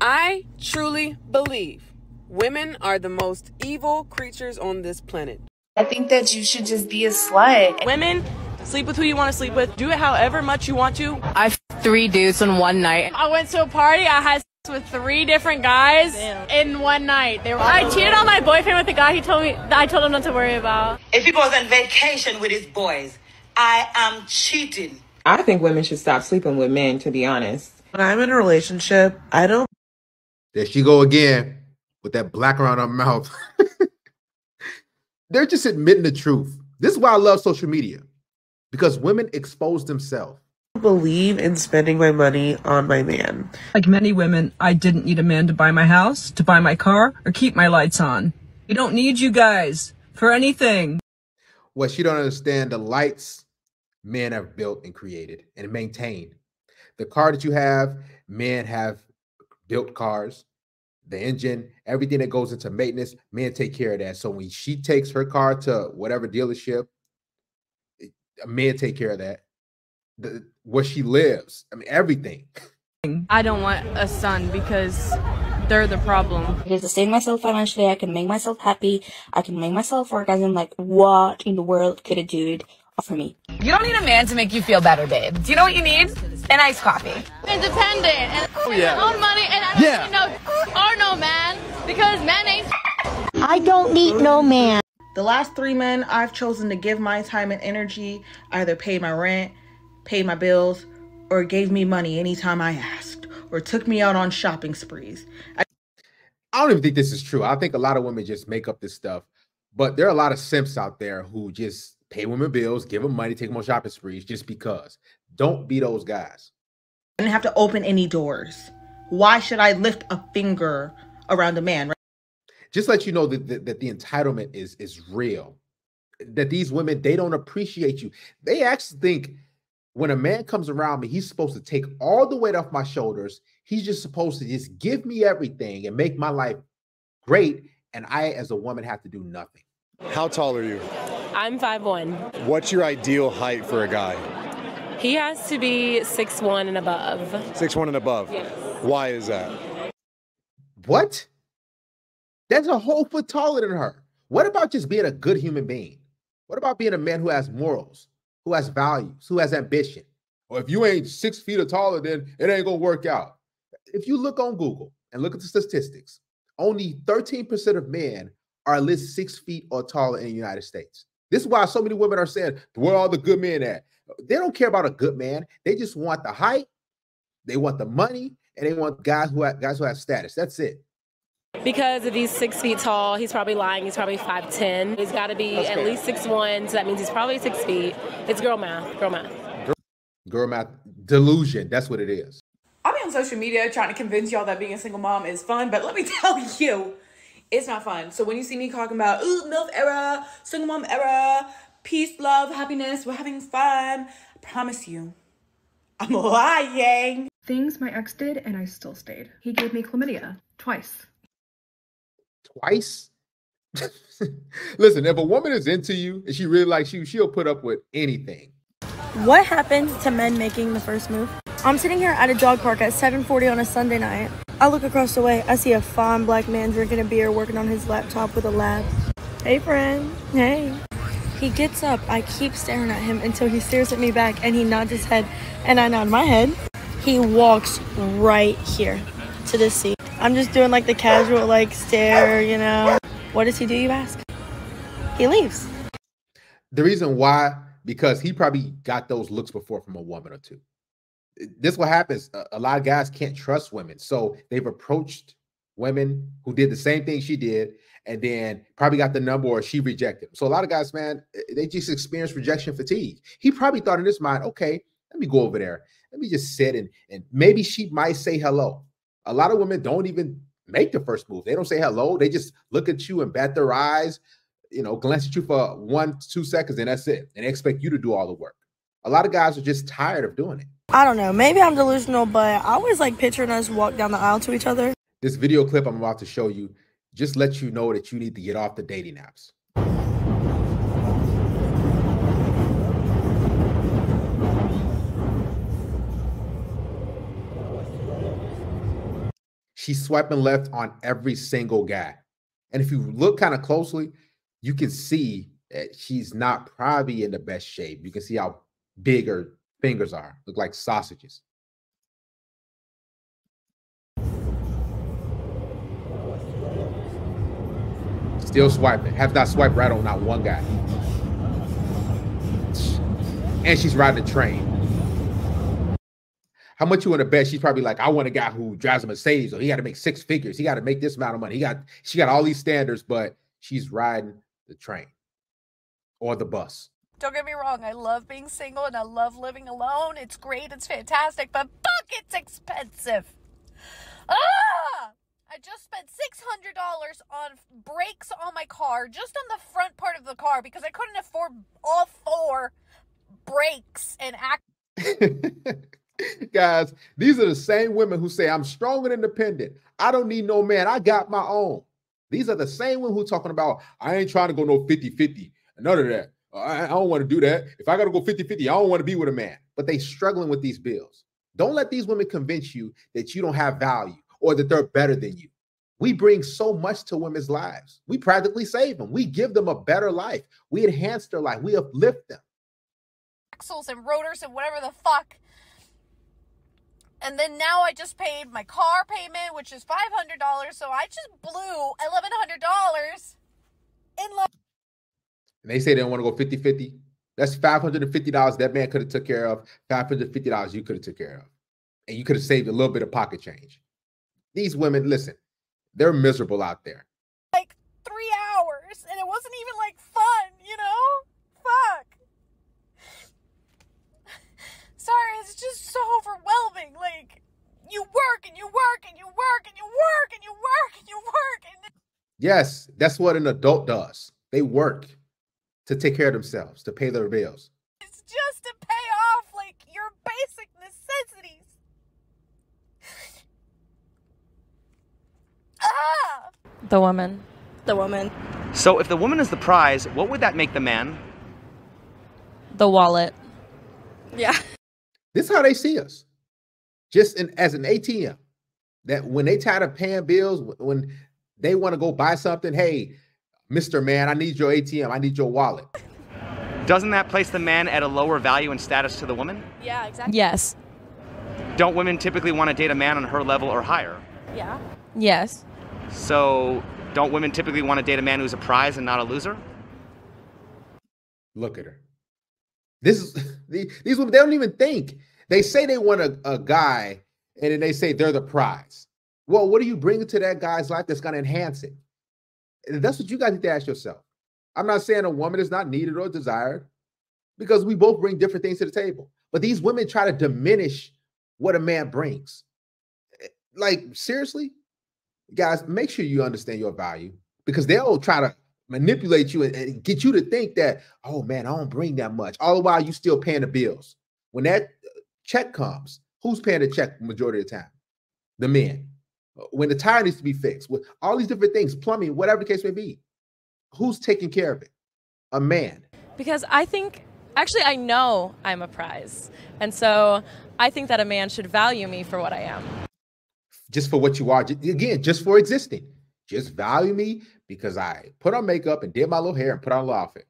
I truly believe women are the most evil creatures on this planet. I think that you should just be a slut. Women, sleep with who you want to sleep with. Do it however much you want to. I f***ed 3 dudes in one night. I went to a party. I had sex with 3 different guys in one night. I cheated on my boyfriend with the guy I told him not to worry about. If he goes on vacation with his boys, I am cheating. I think women should stop sleeping with men, to be honest. When I'm in a relationship, I don't. There she go again with that black around her mouth. They're just admitting the truth. This is why I love social media, because women expose themselves. Believe in spending my money on my man. Like many women, I didn't need a man to buy my house, to buy my car, or keep my lights on. We don't need you guys for anything. Well, she don't understand the lights men have built and created and maintained. The car that you have, men have built cars, the engine, everything that goes into maintenance, men take care of that. So when she takes her car to whatever dealership, men take care of that. Where she lives, I mean, everything. I don't want a son because they're the problem. I can sustain myself financially. I can make myself happy. I can make myself orgasm. Like, what in the world could a dude offer me? You don't need a man to make you feel better, babe. Do you know what you need? An iced coffee. Independent and own money, and I don't need no or no man because man ain't. I don't need no man. The last 3 men I've chosen to give my time and energy either paid my rent, paid my bills, or gave me money anytime I asked, or took me out on shopping sprees. I don't even think this is true. I think a lot of women just make up this stuff, but there are a lot of simps out there who just pay women bills, give them money, take them on shopping sprees just because. Don't be those guys. I didn't have to open any doors. Why should I lift a finger around a man? Right? Just let you know that the entitlement is real. That these women, they don't appreciate you. They actually think when a man comes around me, he's supposed to take all the weight off my shoulders. He's just supposed to just give me everything and make my life great. And I, as a woman, have to do nothing. How tall are you? I'm 5'1". What's your ideal height for a guy? He has to be 6'1" and above. 6'1" and above? Yes. Why is that? What? That's a whole foot taller than her. What about just being a good human being? What about being a man who has morals, who has values, who has ambition? Or if you ain't 6 feet or taller, then it ain't gonna work out. If you look on Google and look at the statistics, only 13% of men are at least 6 feet or taller in the United States. This is why so many women are saying, where are all the good men at? They don't care about a good man. They just want the height, they want the money, and they want guys who have status. That's it. Because if he's 6 feet tall, he's probably lying. He's probably 5'10". He's got to be at least 6'1", so that means he's probably 6 feet. It's girl math. Girl math. Girl math. Delusion. That's what it is. I'll be on social media trying to convince y'all that being a single mom is fun, but let me tell you, it's not fun. So when you see me talking about, ooh, MILF era, single mom era, peace, love, happiness, we're having fun, I promise you, I'm lying. Things my ex did and I still stayed. He gave me chlamydia twice. Twice? Listen, if a woman is into you and she really likes you, she'll put up with anything. What happens to men making the first move? I'm sitting here at a dog park at 7:40 on a Sunday night. I look across the way. I see a fine black man drinking a beer, working on his laptop with a lab. Hey, friend. Hey. He gets up. I keep staring at him until he stares at me back and he nods his head and I nod my head. He walks right here to this seat. I'm just doing like the casual like stare, you know. What does he do, you ask? He leaves. The reason why, because he probably got those looks before from a woman or two. This is what happens. A lot of guys can't trust women. So they've approached women who did the same thing she did and then probably got the number or she rejected them. So a lot of guys, man, they just experience rejection fatigue. He probably thought in his mind, okay, let me go over there. Let me just sit and maybe she might say hello. A lot of women don't even make the first move. They don't say hello. They just look at you and bat their eyes, you know, glance at you for 1-2 seconds and that's it. And they expect you to do all the work. A lot of guys are just tired of doing it. I don't know. Maybe I'm delusional, but I always like picturing us walk down the aisle to each other. This video clip I'm about to show you just lets you know that you need to get off the dating apps. She's swiping left on every single guy. And if you look kind of closely, you can see that she's not probably in the best shape. You can see how big her fingers are, look like sausages. Still swiping. Have not swiped right on not one guy. And she's riding a train. How much you want to bet? She's probably like, I want a guy who drives a Mercedes, or he got to make 6 figures. He got to make this amount of money. She got all these standards, but she's riding the train or the bus. Don't get me wrong. I love being single and I love living alone. It's great. It's fantastic, but fuck, it's expensive. Ah! I just spent $600 on brakes on my car, just on the front part of the car, because I couldn't afford all 4 brakes and Guys, these are the same women who say, I'm strong and independent. I don't need no man. I got my own. These are the same women who talking about, I ain't trying to go no 50-50. None of that. I don't want to do that. If I got to go 50-50, I don't want to be with a man. But they struggling with these bills. Don't let these women convince you that you don't have value or that they're better than you. We bring so much to women's lives. We practically save them. We give them a better life. We enhance their life. We uplift them. axles and rotors and whatever the fuck. And then now I just paid my car payment, which is $500. So I just blew $1,100 in love. And they say they don't want to go 50-50. That's $550 that man could have took care of. $550 you could have took care of. And you could have saved a little bit of pocket change. These women, listen, they're miserable out there. Like 3 hours, and it wasn't even like fun, you know? Fuck. Sorry, it's just so overwhelming. Like, you work and you work and you work and you work and you work and you work. And Yes, that's what an adult does. They work to take care of themselves, to pay their bills. it's just to pay off, like, your basic necessities. Ah! The woman. The woman. So if the woman is the prize, what would that make the man? The wallet. Yeah. This is how they see us. Just as an ATM. That when they tired of paying bills, when they want to go buy something, hey, Mr. Man, I need your ATM. I need your wallet. Doesn't that place the man at a lower value and status to the woman? Yeah, exactly. Yes. Don't women typically want to date a man on her level or higher? Yeah. Yes. So don't women typically want to date a man who's a prize and not a loser? Look at her. This is these women, they don't even think. They say they want a guy, and then they say they're the prize. Well, what are you bringing to that guy's life that's going to enhance it? And that's what you guys need to ask yourself. I'm not saying a woman is not needed or desired, because we both bring different things to the table. But these women try to diminish what a man brings. Like, seriously? Guys, make sure you understand your value, because they'll try to manipulate you and get you to think that, oh man, I don't bring that much. All the while you still paying the bills. When that check comes, who's paying the check majority of the time? The men. When the tire needs to be fixed, with all these different things, plumbing, whatever the case may be, who's taking care of it? A man. Because I think, actually, I know I'm a prize. And so I think that a man should value me for what I am. Just for what you are. Again, just for existing. Just value me because I put on makeup and did my little hair and put on a little outfit.